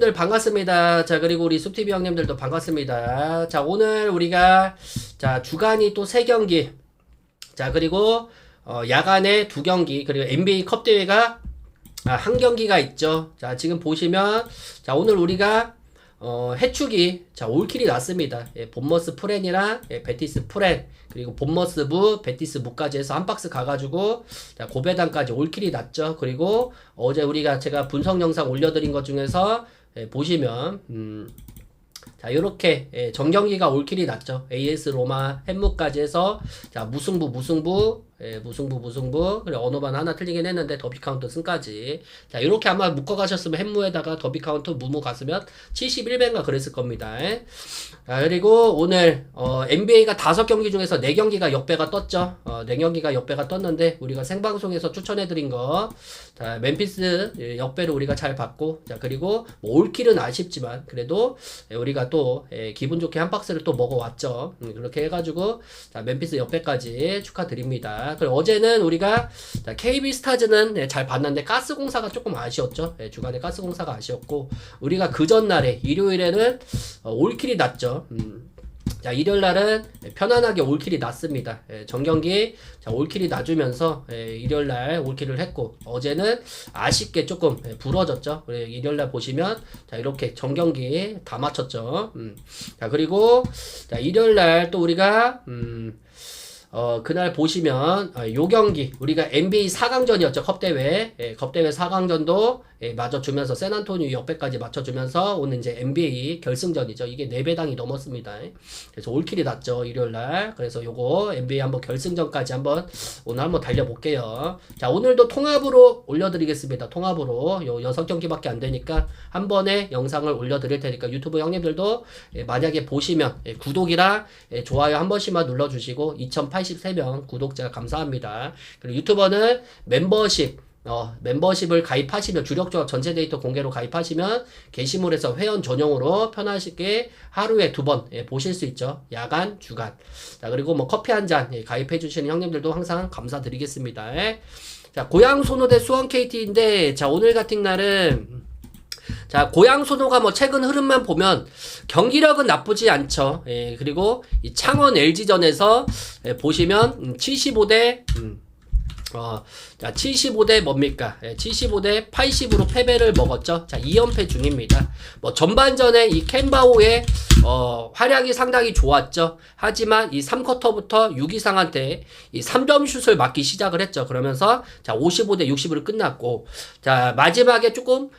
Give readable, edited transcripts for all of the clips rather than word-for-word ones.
들 반갑습니다. 자, 그리고 우리 숲TV 형님들도 반갑습니다. 자, 오늘 우리가 자, 주간이 또 3경기. 자, 그리고 야간에 2경기. 그리고 NBA 컵 대회가 1경기가 있죠. 자, 지금 보시면 자, 오늘 우리가 해축이 자, 올킬이 났습니다. 예, 본머스 프렌이랑 베티스 프렌 그리고 본머스 부, 베티스 부까지 해서 한 박스 가가지고 자, 고배당까지 올킬이 났죠. 그리고 어제 우리가 제가 분석 영상 올려드린 것 중에서 보시면 자, 요렇게 정경기가 올킬이 났죠. AS 로마 햄무까지 해서 자, 무승부 무승부 그리고 언어반 하나 틀리긴 했는데 더비 카운트 승까지 자, 요렇게 아마 묶어가셨으면 햄무에다가 더비 카운트 무무 갔으면 71배인가 그랬을 겁니다. 자, 그리고 오늘 NBA가 5경기 중에서 4경기가 역배가 떴죠. 4경기가 역배가 떴는데 우리가 생방송에서 추천해드린 거 자, 멤피스 역배를 우리가 잘 봤고 자, 그리고 뭐 올킬은 아쉽지만 그래도 우리가 또 기분 좋게 한 박스를 또 먹어왔죠. 그렇게 해가지고 자, 멤피스 역배까지 축하드립니다. 그리고 어제는 우리가 자, KB 스타즈는 잘 봤는데 가스공사가 조금 아쉬웠죠. 주간에 가스공사가 아쉬웠고 우리가 그 전날에 일요일에는 올킬이 났죠. 자, 일요일날은 편안하게 올킬이 났습니다. 정경기 자, 올킬이 나주면서 일요일날 올킬을 했고 어제는 아쉽게 조금 부러졌죠. 일요일날 보시면 자, 이렇게 정경기 다 맞췄죠. 자, 그리고 자, 일요일날 또 우리가 그날 보시면 요 경기 우리가 NBA 4강전이었죠. 컵대회 컵대회 4강전도 맞춰주면서 샌안토니오 역배까지 맞춰주면서 오늘 이제 NBA 결승전이죠. 이게 4배당이 넘었습니다. 그래서 올킬이 났죠. 일요일날. 그래서 요거 NBA 한번 결승전까지 오늘 한번 달려볼게요. 자, 오늘도 통합으로 올려드리겠습니다. 통합으로 요 6경기밖에 안 되니까 한 번에 영상을 올려드릴 테니까 유튜브 형님들도 만약에 보시면 구독이랑 좋아요 한 번씩만 눌러주시고 2083명 구독자 감사합니다. 그리고 유튜버는 멤버십을 가입하시면 주력조합 전체 데이터 공개로 가입하시면 게시물에서 회원 전용으로 편하시게 하루에 2번 보실 수 있죠. 야간, 주간. 자, 그리고 뭐 커피 한 잔 가입해 주시는 형님들도 항상 감사드리겠습니다. 자, 고양 소노 대 수원 KT인데 자, 오늘 같은 날은 자, 고양 소노가 뭐 최근 흐름만 보면 경기력은 나쁘지 않죠. 그리고 이 창원 LG전에서 보시면 75대 자, 75대 뭡니까? 75대 80으로 패배를 먹었죠. 자, 2연패 중입니다. 뭐, 전반전에 이 캔바오의, 활약이 상당히 좋았죠. 하지만 이 3쿼터부터 유기상한테 이 3점 슛을 맞기 시작을 했죠. 그러면서, 자, 55대 60으로 끝났고, 자, 마지막에 조금,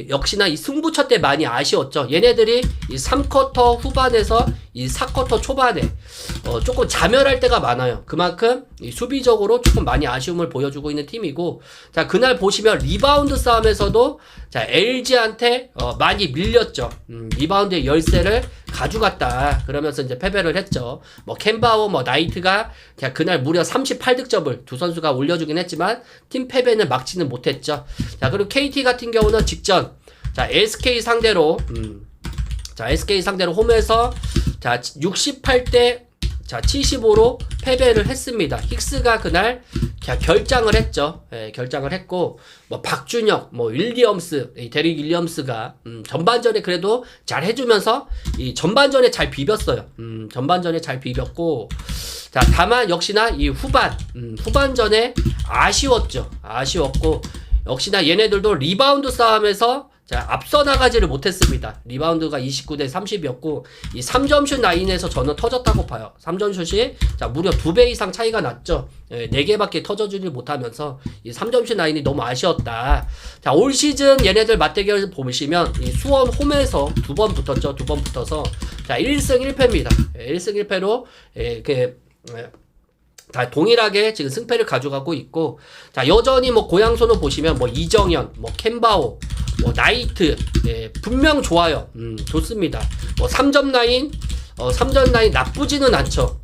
역시나 이 승부처 때 많이 아쉬웠죠. 얘네들이 이 3쿼터 후반에서 이 4쿼터 초반에, 조금 자멸할 때가 많아요. 그만큼, 이 수비적으로 조금 많이 아쉬움을 보여주고 있는 팀이고 자, 그날 보시면 리바운드 싸움에서도 자, LG한테 많이 밀렸죠. 리바운드의 열쇠를 가져갔다. 그러면서 이제 패배를 했죠. 뭐 캔바오, 뭐 나이트가 자, 그날 무려 38득점을 두 선수가 올려주긴 했지만 팀 패배는 막지는 못했죠. 자, 그리고 KT 같은 경우는 직전 자, SK 상대로 홈에서 자, 68대 자, 75로 패배를 했습니다. 힉스가 그날 결장을 했죠. 결장을 했고, 뭐, 박준혁, 뭐, 윌리엄스, 데릭 윌리엄스가, 전반전에 그래도 잘 해주면서, 이 전반전에 잘 비볐어요. 전반전에 잘 비볐고, 자, 다만, 역시나 이 후반전에 아쉬웠고, 역시나 얘네들도 리바운드 싸움에서 자, 앞서 나가지를 못했습니다. 리바운드가 29대 30이었고, 이 3점슛 라인에서 저는 터졌다고 봐요. 3점슛이, 자, 무려 2배 이상 차이가 났죠. 4개밖에 터져주질 못하면서, 이 3점슛 라인이 너무 아쉬웠다. 자, 올 시즌 얘네들 맞대결 보시면, 이 수원 홈에서 2번 붙었죠. 2번 붙어서, 자, 1승 1패입니다. 1승 1패로, 다 동일하게 지금 승패를 가져가고 있고, 자, 여전히 뭐 고양소는 보시면 뭐 이정현, 뭐 캔바오, 뭐 나이트, 분명 좋아요. 좋습니다. 뭐 3점 라인 나쁘지는 않죠.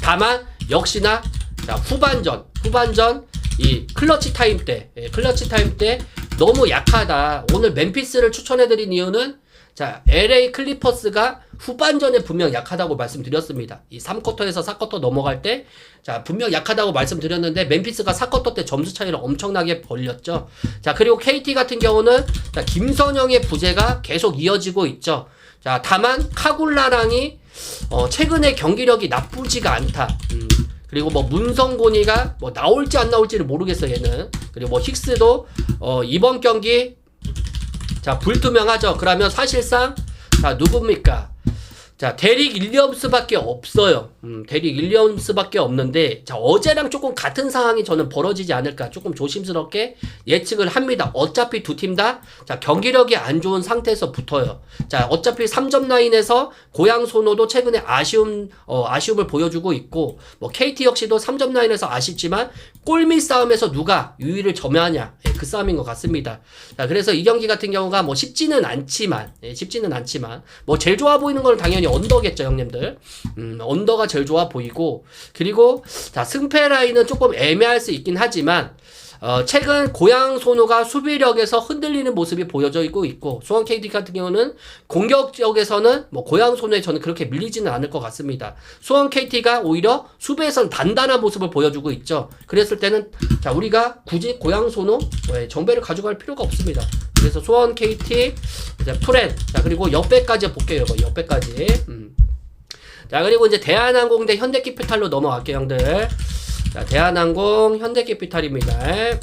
다만 역시나 자, 후반전 이 클러치 타임 때 너무 약하다. 오늘 멤피스를 추천해드린 이유는 자, LA 클리퍼스가 후반전에 분명 약하다고 말씀드렸습니다. 이 3쿼터에서 4쿼터 넘어갈 때, 자, 분명 약하다고 말씀드렸는데, 멤피스가 4쿼터 때 점수 차이를 엄청나게 벌렸죠. 자, 그리고 KT 같은 경우는, 자, 김선영의 부재가 계속 이어지고 있죠. 자, 다만, 카굴라랑이, 최근에 경기력이 나쁘지가 않다. 그리고 뭐 문성곤이가 뭐 나올지 안 나올지를 모르겠어요, 얘는. 그리고 뭐 힉스도 이번 경기 자 불투명하죠. 그러면 사실상 자 누굽니까? 자 데릭 윌리엄스밖에 없어요. 데릭 윌리엄스밖에 없는데 자 어제랑 조금 같은 상황이 저는 벌어지지 않을까 조금 조심스럽게 예측을 합니다. 어차피 두 팀 다 자 경기력이 안 좋은 상태에서 붙어요. 자 어차피 3점 라인에서 고양 소노도 최근에 아쉬움을 보여주고 있고 뭐 KT 역시도 3점 라인에서 아쉽지만 골밑 싸움에서 누가 유의를 점유하냐 그 싸움인 것 같습니다. 자 그래서 이 경기 같은 경우가 뭐 쉽지는 않지만 뭐 제일 좋아 보이는 건 당연히 언더겠죠, 형님들. 언더가 제일 좋아 보이고 그리고 자 승패 라인은 조금 애매할 수 있긴 하지만 최근 고양 소노가 수비력에서 흔들리는 모습이 보여지고 있고 수원 KT 같은 경우는 공격적에서는 뭐 고양 소노에 저는 그렇게 밀리지는 않을 것 같습니다. 수원 KT가 오히려 수비에선 단단한 모습을 보여주고 있죠. 그랬을 때는 자 우리가 굳이 고양 소노 정배를 가져갈 필요가 없습니다. 그래서 수원 KT 이제 프렌 자 그리고 옆배까지 볼게요. 옆배까지 자 그리고 이제 대한항공 대 현대캐피탈로 넘어갈게요, 형들. 자, 대한항공, 현대캐피탈입니다.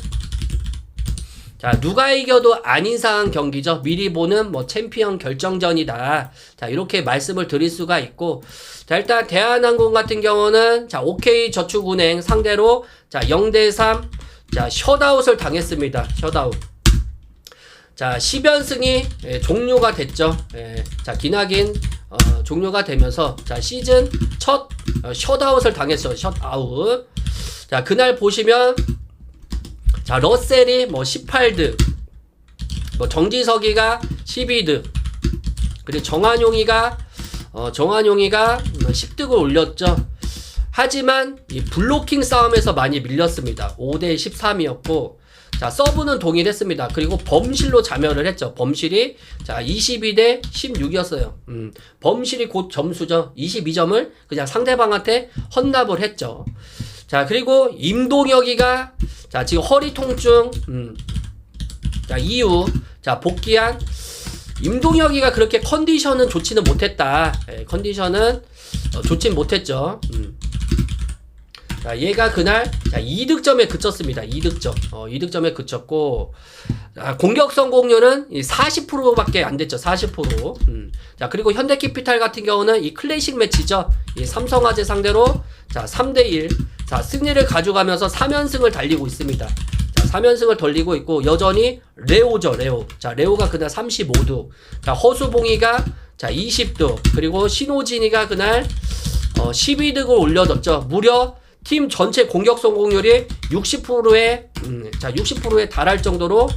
자, 누가 이겨도 안 이상한 경기죠. 미리 보는 뭐 챔피언 결정전이다. 자, 이렇게 말씀을 드릴 수가 있고. 자, 일단 대한항공 같은 경우는 자, OK저축은행 상대로 자, 0대3 자, 셧아웃을 당했습니다. 셧아웃. 자, 10연승이 종료가 됐죠. 자, 기나긴 종료가 되면서 자, 시즌 첫 셧아웃을 당했죠. 셧아웃. 자, 그날 보시면 자, 러셀이 뭐 18득, 뭐 정지석이가 12득, 그리고 정한용이가 10득을 올렸죠. 하지만 이 블로킹 싸움에서 많이 밀렸습니다. 5대 13이었고 자, 서브는 동일했습니다. 그리고 범실로 자멸을 했죠. 범실이 자 22대 16이었어요. 범실이 곧 점수죠. 22점을 그냥 상대방한테 헌납을 했죠. 자, 그리고 임동혁이가 자 지금 허리 통증 자 이후 자 복귀한 임동혁이가 그렇게 컨디션은 좋지는 못했다. 컨디션은 좋진 못했죠. 자, 얘가 그날 자, 2득점에 그쳤습니다. 2득점. 2득점에 그쳤고 자, 공격 성공률은 40%밖에 안 됐죠. 40%. 자, 그리고 현대캐피탈 같은 경우는 이 클래식 매치죠. 이 삼성화재 상대로 자, 3대1 자, 승리를 가져가면서 3연승을 달리고 있습니다. 자, 3연승을 달리고 있고 여전히 레오죠. 레오. 자, 레오가 그날 35득. 자, 허수봉이가 자, 20득. 그리고 신호진이가 그날 12득을 올려줬죠. 무려 팀 전체 공격 성공률이 60%에 자 60%에 달할 정도로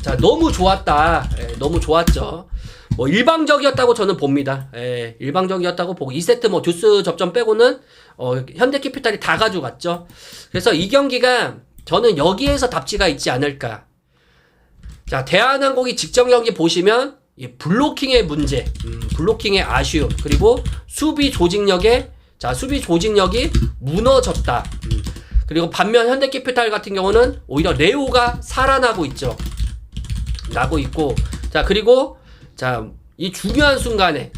자 너무 좋았다. 너무 좋았죠. 뭐 일방적이었다고 저는 봅니다. 일방적이었다고 보고 2세트 뭐 듀스 접전 빼고는 현대캐피탈이 다 가져갔죠. 그래서 이 경기가 저는 여기에서 답지가 있지 않을까. 자 대한항공이 직전 경기 보시면 이 블로킹의 문제, 블로킹의 아쉬움 그리고 수비 조직력의 자, 수비 조직력이 무너졌다. 그리고 반면 현대캐피탈 같은 경우는 오히려 레오가 살아나고 있죠. 나고 있고. 자, 그리고 자, 이 중요한 순간마다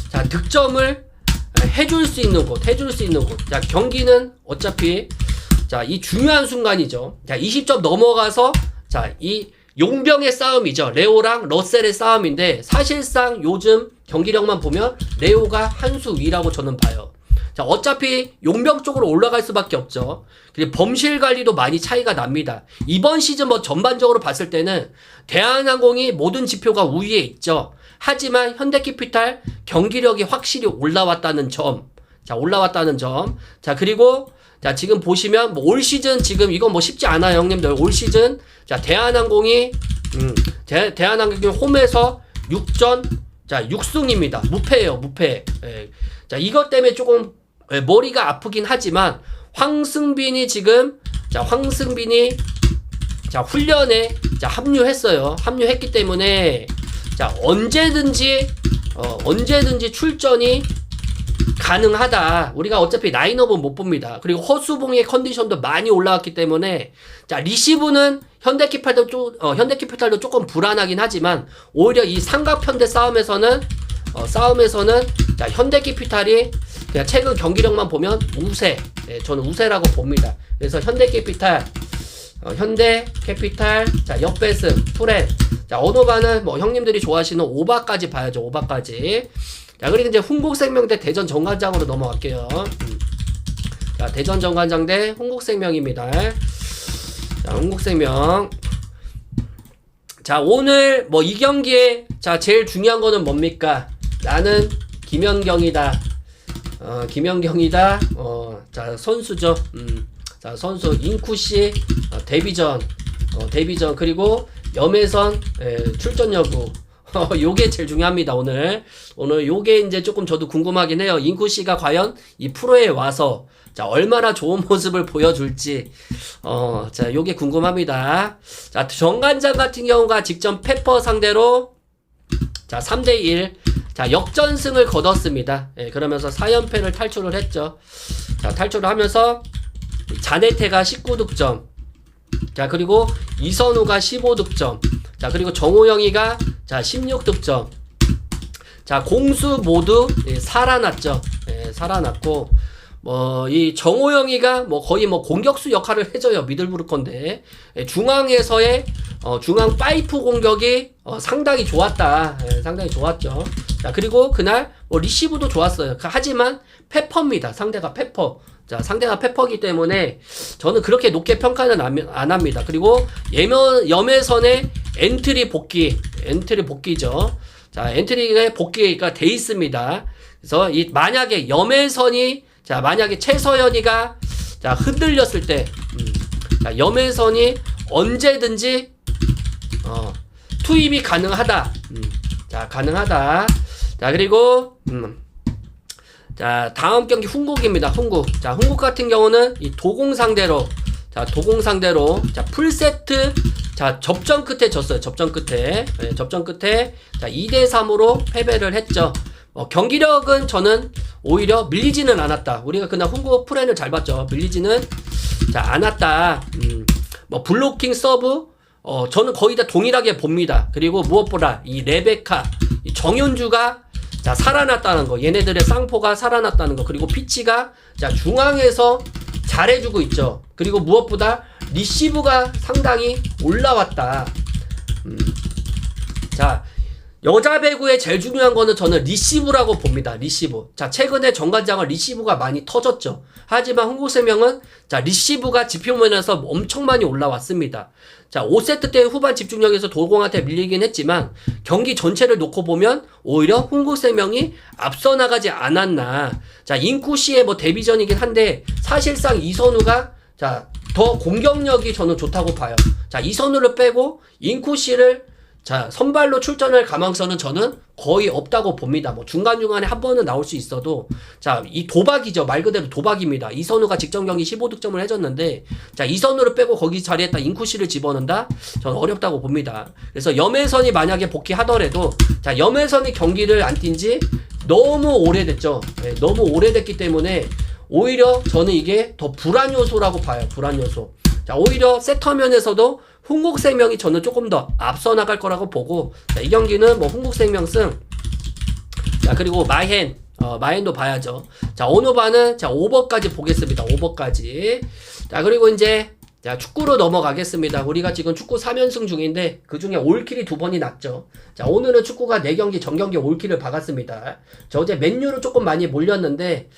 자, 득점을 해줄 수 있는 곳. 자, 경기는 어차피 자, 이 중요한 순간이죠. 자, 20점 넘어가서 자, 이 용병의 싸움이죠. 레오랑 러셀의 싸움인데 사실상 요즘 경기력만 보면 레오가 한 수 위라고 저는 봐요. 자, 어차피 용병 쪽으로 올라갈 수밖에 없죠. 그리고 범실 관리도 많이 차이가 납니다. 이번 시즌 뭐 전반적으로 봤을 때는 대한항공이 모든 지표가 우위에 있죠. 하지만 현대캐피탈 경기력이 확실히 올라왔다는 점. 자, 그리고 자, 지금 보시면 뭐 올 시즌 지금 이건 뭐 쉽지 않아요, 형님들. 올 시즌 자, 대한항공이 대한항공이 홈에서 6전 자, 6승입니다. 무패예요, 무패. 자, 이것 때문에 조금 머리가 아프긴 하지만 황승빈이 자, 훈련에 자, 합류했어요. 합류했기 때문에 자, 언제든지 출전이 가능하다. 우리가 어차피 라인업은 못 봅니다. 그리고 허수봉의 컨디션도 많이 올라왔기 때문에 자, 리시브는 현대캐피탈도 조금 불안하긴 하지만 오히려 이 삼각편대 싸움에서는 자, 현대캐피탈이 그냥 최근 경기력만 보면 우세. 예, 저는 우세라고 봅니다. 그래서 현대캐피탈 자, 역배승, 투렌. 자, 어노바는 뭐 형님들이 좋아하시는 오바까지 봐야죠. 오바까지. 자, 그리고 이제 흥국생명 대 대전 정관장으로 넘어갈게요. 자, 대전 정관장 대 흥국생명입니다. 자, 흥국생명. 자, 오늘 뭐 이 경기에 자, 제일 중요한 거는 뭡니까? 나는 김연경이다. 자, 선수죠. 자, 선수 인쿠씨 데뷔전 그리고 염혜선 출전 여부. 요게 제일 중요합니다. 오늘 요게 이제 조금 저도 궁금하긴 해요. 인쿠씨가 과연 이 프로에 와서 자, 얼마나 좋은 모습을 보여줄지 자, 요게 궁금합니다. 자, 정관장 같은 경우가 직전 페퍼 상대로 자, 3대1 자, 역전승을 거뒀습니다. 예, 그러면서 4연패를 탈출을 했죠. 자, 탈출을 하면서 자네테가 19득점. 자, 그리고 이선우가 15득점. 자, 그리고 정호영이가 자, 16득점. 자, 공수 모두 살아났죠. 예, 살아났고 이 정호영이가 뭐 거의 뭐 공격수 역할을 해줘요. 미들브루 건데 중앙에서의 중앙 파이프 공격이 상당히 좋았다. 예, 상당히 좋았죠. 자, 그리고 그날 뭐 리시브도 좋았어요. 하지만 페퍼입니다. 상대가 페퍼. 자, 상대가 페퍼기 때문에 저는 그렇게 높게 평가는 안 합니다. 그리고 염혜선의 엔트리 복귀죠. 자, 엔트리가 복귀가 돼 있습니다. 그래서 만약에 염혜선이 자, 만약에 최서연이가 자, 흔들렸을 때 자, 염혜선이 언제든지 투입이 가능하다. 자, 가능하다. 자, 그리고 자, 다음 경기 흥국입니다. 흥국. 자, 흥국 같은 경우는 이 도공 상대로 자, 풀세트 자, 접전 끝에 졌어요. 접전 끝에 자, 2대3으로 패배를 했죠. 경기력은 저는 오히려 밀리지는 않았다. 우리가 그날 흥국 프렌을 잘 봤죠. 밀리지는 자, 않았다. 뭐 블로킹 서브 저는 거의 다 동일하게 봅니다. 그리고 무엇보다 이 레베카, 이 정윤주가 자, 살아났다는 거. 얘네들의 쌍포가 살아났다는 거. 그리고 피치가 자, 중앙에서 잘해주고 있죠. 그리고 무엇보다 리시브가 상당히 올라왔다. 자, 여자 배구의 제일 중요한 거는 저는 리시브라고 봅니다. 리시브. 자, 최근에 정관장은 리시브가 많이 터졌죠. 하지만 흥국생명은 자, 리시브가 지표면에서 엄청 많이 올라왔습니다. 자, 5세트 때 후반 집중력에서 도공한테 밀리긴 했지만 경기 전체를 놓고 보면 오히려 흥국생명이 앞서 나가지 않았나. 자, 인쿠씨의 뭐 데뷔전이긴 한데 사실상 이선우가 자, 더 공격력이 저는 좋다고 봐요. 자, 이선우를 빼고 인쿠씨를 자, 선발로 출전할 가망성은 저는 거의 없다고 봅니다. 뭐 중간중간에 한 번은 나올 수 있어도 자, 이 도박이죠. 말 그대로 도박입니다. 이선우가 직전 경기 15득점을 해줬는데 자, 이선우를 빼고 거기 자리에다 인쿠씨를 집어넣는다? 저는 어렵다고 봅니다. 그래서 염혜선이 만약에 복귀하더라도 자, 염혜선이 경기를 안 뛴 지 너무 오래됐죠. 네, 너무 오래됐기 때문에 오히려 저는 이게 더 불안 요소라고 봐요. 불안 요소. 자, 오히려 세터면에서도 흥국생명이 저는 조금 더 앞서 나갈 거라고 보고 자, 이 경기는 뭐 흥국생명 승. 자, 그리고 마헨도 봐야죠. 자, 오노바는 자, 오버까지 보겠습니다. 오버까지. 자, 그리고 이제 자, 축구로 넘어가겠습니다. 우리가 지금 축구 3연승 중인데 그 중에 올킬이 2번이 났죠. 자, 오늘은 축구가 4경기 전경기 올킬을 박았습니다. 저 어제 맨유로 조금 많이 몰렸는데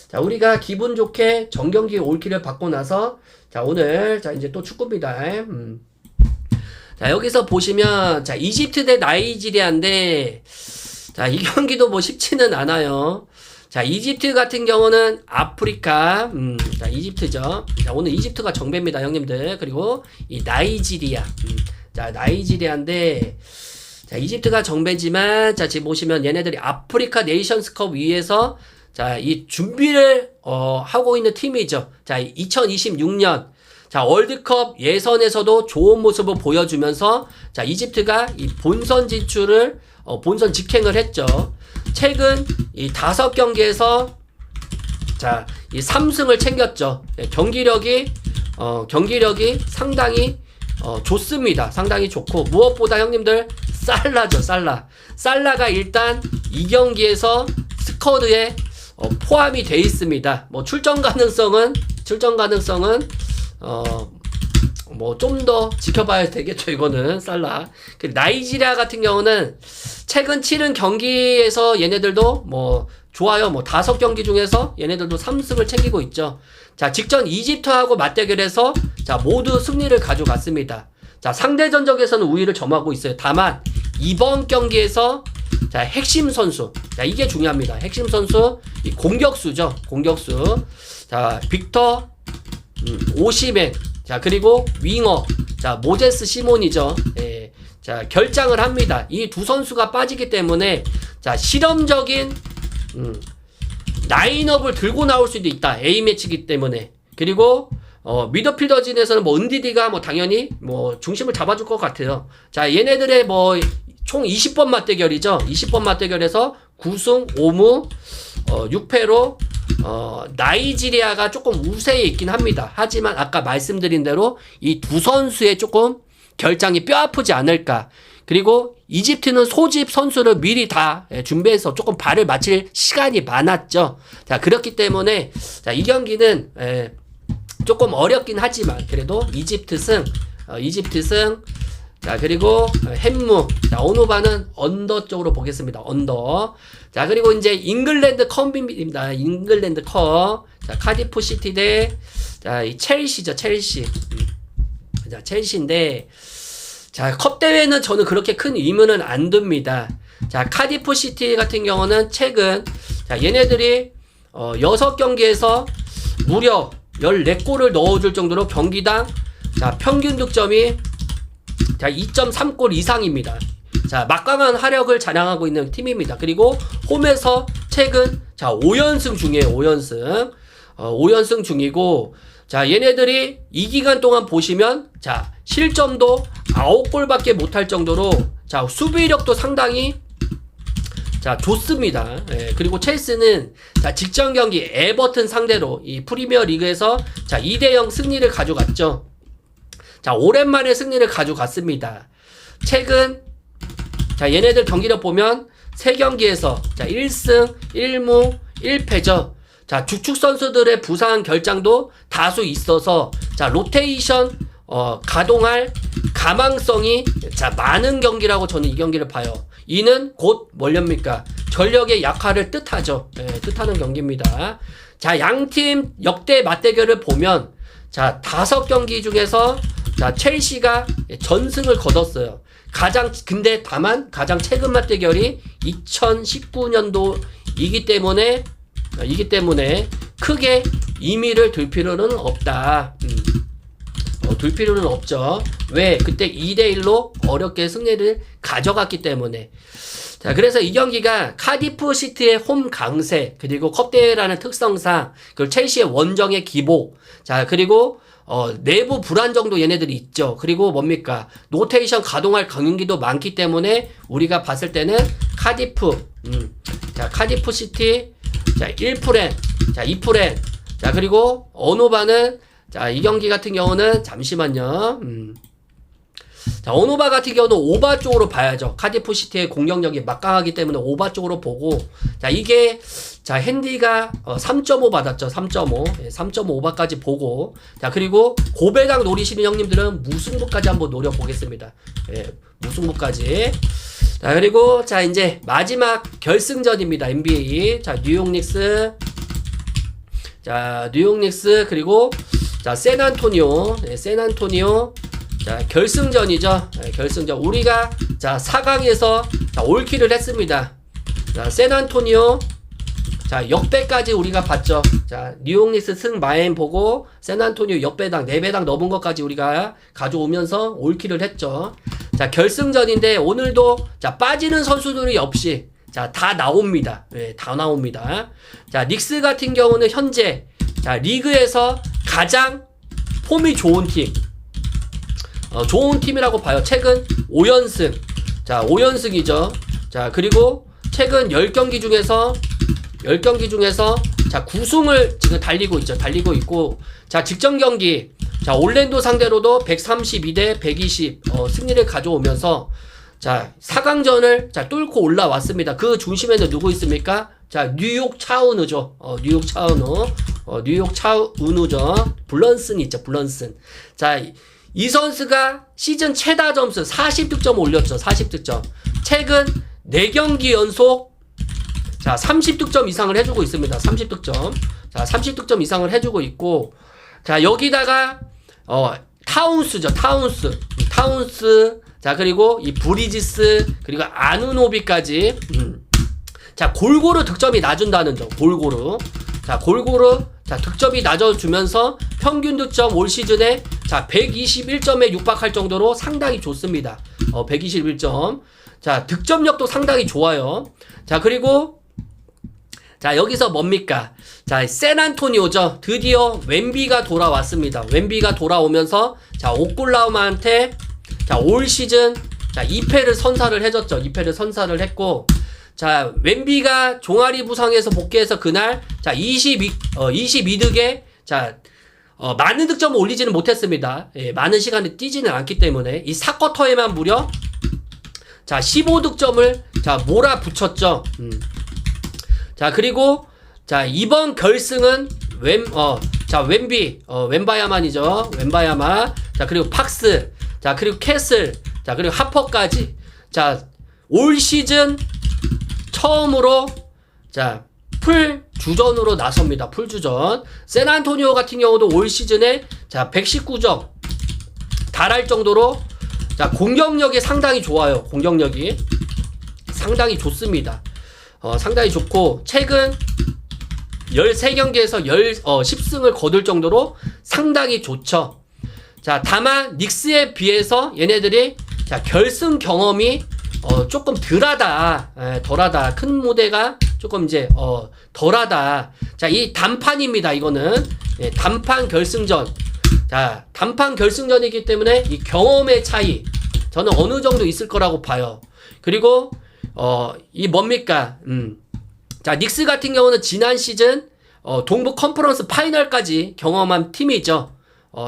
자, 우리가 기분 좋게 전경기 올킬을 받고 나서 자, 오늘 자, 이제 또 축구입니다. 자, 여기서 보시면 자, 이집트 대 나이지리아인데 자, 이 경기도 뭐 쉽지는 않아요. 자, 이집트 같은 경우는 아프리카 자, 이집트죠. 자, 오늘 이집트가 정배입니다, 형님들. 그리고 이 나이지리아 자, 나이지리아인데 자, 이집트가 정배지만 자, 지금 보시면 얘네들이 아프리카 네이션스컵 위에서 자, 이 준비를 하고 있는 팀이죠. 자, 2026년 자, 월드컵 예선에서도 좋은 모습을 보여주면서 자, 이집트가 이 본선 진출을 본선 직행을 했죠. 최근 이 5경기에서 자, 이 3승을 챙겼죠. 예, 경기력이 상당히 좋습니다. 상당히 좋고 무엇보다 형님들 살라죠. 살라가 일단 이 경기에서 스쿼드에 포함이 돼 있습니다. 뭐 출전 가능성은 뭐 좀 더 지켜봐야 되겠죠. 이거는 살라. 그 나이지리아 같은 경우는 최근 치른 경기에서 얘네들도 뭐 좋아요. 뭐 5경기 중에서 얘네들도 3승을 챙기고 있죠. 자, 직전 이집트하고 맞대결해서 자, 모두 승리를 가져갔습니다. 자, 상대 전적에서는 우위를 점하고 있어요. 다만 이번 경기에서 자, 핵심 선수. 자, 이게 중요합니다. 핵심 선수 이 공격수죠. 공격수. 자, 빅터 오시멘. 자, 그리고 윙어. 자, 모제스 시몬이죠. 예. 자, 결장을 합니다. 이 두 선수가 빠지기 때문에 자, 실험적인 라인업을 들고 나올 수도 있다. A매치기 때문에. 그리고 미드필더진에서는 뭐 은디디가 뭐 당연히 뭐 중심을 잡아줄 것 같아요. 자, 얘네들의 뭐 총 20번 맞대결이죠. 20번 맞대결에서 9승 5무 6패로 나이지리아가 조금 우세에 있긴 합니다. 하지만 아까 말씀드린 대로 이 두 선수의 조금 결장이 뼈아프지 않을까. 그리고 이집트는 소집 선수를 미리 다 준비해서 조금 발을 맞힐 시간이 많았죠. 자, 그렇기 때문에 자, 이 경기는 조금 어렵긴 하지만 그래도 이집트 승. 자, 그리고 햄무. 자, 오노바는 언더 쪽으로 보겠습니다. 언더. 자, 그리고 이제 잉글랜드 컵입니다. 잉글랜드 컵. 자, 카디프 시티 대 자, 이 첼시죠. 첼시. 자, 첼시인데 자, 컵 대회는 저는 그렇게 큰 의문은 안 둡니다. 자, 카디프 시티 같은 경우는 최근 자, 얘네들이 6경기에서 무려 14골을 넣어줄 정도로 경기당 자, 평균 득점이 자, 2.3골 이상입니다. 자, 막강한 화력을 자랑하고 있는 팀입니다. 그리고 홈에서 최근 자, 5연승 중이에요. 5연승 중이고 자, 얘네들이 이 기간 동안 보시면 자, 실점도 9골밖에 못할 정도로 자, 수비력도 상당히 자, 좋습니다. 예, 그리고 첼시는 자, 직전 경기 에버튼 상대로 이 프리미어 리그에서 자, 2대0 승리를 가져갔죠. 자, 오랜만에 승리를 가져갔습니다. 최근 자, 얘네들 경기력 보면 3경기에서 자, 1승 1무 1패죠. 자, 주축 선수들의 부상 결장도 다수 있어서 자, 로테이션 가동할 가망성이 자, 많은 경기라고 저는 이 경기를 봐요. 이는 곧 뭘렵니까? 전력의 약화를 뜻하죠. 예, 뜻하는 경기입니다. 자, 양팀 역대 맞대결을 보면 자, 5경기 중에서 자, 첼시가 전승을 거뒀어요. 근데 다만 가장 최근 맞대결이 2019년도이기 때문에 크게 의미를 둘 필요는 없다. 둘 필요는 없죠. 왜? 그때 2대1로 어렵게 승리를 가져갔기 때문에. 자, 그래서 이 경기가 카디프 시티의 홈 강세, 그리고 컵대회라는 특성상, 그리고 첼시의 원정의 기복, 자, 그리고 내부 불안정도 얘네들이 있죠. 그리고 뭡니까? 노테이션 가동할 경기도 많기 때문에 우리가 봤을 때는 카디프, 자, 카디프 시티, 자, 1프렌, 자, 2프렌, 자, 그리고 어노바는 자, 이 경기 같은 경우는 잠시만요. 자, 어노바 같은 경우는 오바 쪽으로 봐야죠. 카디프 시티의 공격력이 막강하기 때문에 오바 쪽으로 보고, 자, 이게 자, 핸디가 3.5 받았죠. 3.5. 예, 3.5바까지 보고. 자, 그리고 고배당 노리시는 형님들은 무승부까지 한번 노려보겠습니다. 예, 무승부까지. 자, 그리고 자, 이제 마지막 결승전입니다. NBA. 자, 뉴욕 닉스. 자, 뉴욕 닉스 그리고 자, 샌안토니오. 예, 샌안토니오. 자, 결승전이죠. 예, 결승전. 우리가 자, 4강에서 자, 올킬을 했습니다. 자, 샌안토니오. 자, 역배까지 우리가 봤죠. 자, 뉴욕 닉스 승 마인 보고 샌안토니오 역배당 4배당 넘은 것까지 우리가 가져오면서 올킬을 했죠. 자, 결승전인데 오늘도 자, 빠지는 선수들이 없이 자, 다 나옵니다. 네, 다 나옵니다. 자, 닉스 같은 경우는 현재 자, 리그에서 가장 폼이 좋은 팀. 좋은 팀이라고 봐요. 최근 5연승. 자, 5연승이죠. 자, 그리고 최근 10경기 중에서 자, 9승을 지금 달리고 있죠. 달리고 있고. 자, 직전 경기. 자, 올랜도 상대로도 132대 120 승리를 가져오면서 자, 4강전을 자, 뚫고 올라왔습니다. 그 중심에는 누구 있습니까? 자, 뉴욕 차은우죠. 뉴욕 차은우죠. 블런슨 있죠. 블런슨. 자, 이 선수가 시즌 최다 점수 40득점 올렸죠. 40득점. 최근 4경기 연속 자, 30득점 이상을 해주고 있습니다. 30득점. 자, 30득점 이상을 해주고 있고, 자, 여기다가, 타운스죠. 타운스. 자, 그리고 이 브리지스, 그리고 아누노비까지, 자, 골고루 득점이 낮은다는 점. 골고루. 자, 자, 득점이 낮아주면서 평균 득점 올 시즌에, 자, 121점에 육박할 정도로 상당히 좋습니다. 121점. 자, 득점력도 상당히 좋아요. 자, 그리고, 자, 여기서 뭡니까? 자, 샌안토니오죠. 드디어 웸비가 돌아왔습니다. 웸비가 돌아오면서, 자, 오클라호마한테, 자, 올 시즌, 자, 2패를 선사를 해줬죠. 2패를 선사를 했고, 자, 웸비가 종아리 부상에서 복귀해서 그날, 자, 22득에, 자, 많은 득점을 올리지는 못했습니다. 예, 많은 시간을 뛰지는 않기 때문에, 이 4쿼터에만 무려, 자, 15득점을, 자, 몰아붙였죠. 자, 그리고, 자, 이번 결승은, 웸바야만이죠. 웸바야만. 자, 그리고 팍스. 자, 그리고 캐슬. 자, 그리고 하퍼까지. 자, 올 시즌 처음으로, 자, 풀 주전으로 나섭니다. 풀 주전. 샌안토니오 같은 경우도 올 시즌에, 자, 119점 달할 정도로, 자, 공격력이 상당히 좋아요. 공격력이. 상당히 좋습니다. 상당히 좋고, 최근 13경기에서 10승을 거둘 정도로 상당히 좋죠. 자, 다만, 닉스에 비해서 얘네들이, 자, 결승 경험이, 조금 덜하다. 큰 무대가 조금 이제, 덜하다. 자, 이 단판입니다, 이거는. 예, 단판 결승전. 자, 단판 결승전이기 때문에 이 경험의 차이, 저는 어느 정도 있을 거라고 봐요. 그리고, 이 뭡니까? 자, 닉스 같은 경우는 지난 시즌, 동부 컨퍼런스 파이널까지 경험한 팀이죠.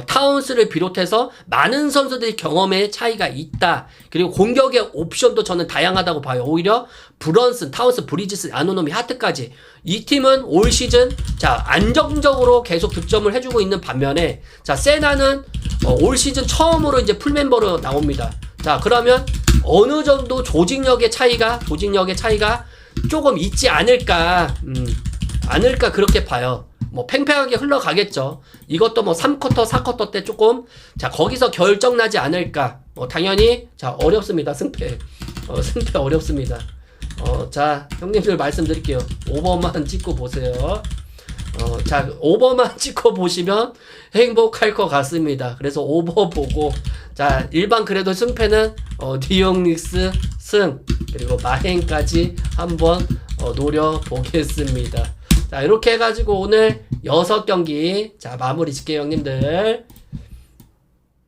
타운스를 비롯해서 많은 선수들이 경험의 차이가 있다. 그리고 공격의 옵션도 저는 다양하다고 봐요. 오히려 브런슨, 타운스, 브리지스, 아노노미, 하트까지 이 팀은 올 시즌 자, 안정적으로 계속 득점을 해주고 있는 반면에 자, 세나는 올 시즌 처음으로 이제 풀멤버로 나옵니다. 자, 그러면 어느 정도 조직력의 차이가 조금 있지 않을까 그렇게 봐요. 뭐 팽팽하게 흘러가겠죠. 이것도 뭐 3쿼터, 4쿼터 때 조금 자, 거기서 결정나지 않을까. 당연히 자, 어렵습니다. 승패 어렵습니다. 자, 형님들 말씀드릴게요. 오버만 찍고 보세요. 자, 오버만 찍고 보시면 행복할 것 같습니다. 그래서 오버 보고 자, 일반 그래도 승패는 뉴욕 닉스 승 그리고 마행까지 한번 노려보겠습니다. 자, 이렇게 해가지고 오늘 6경기 자, 마무리 짓게요, 형님들.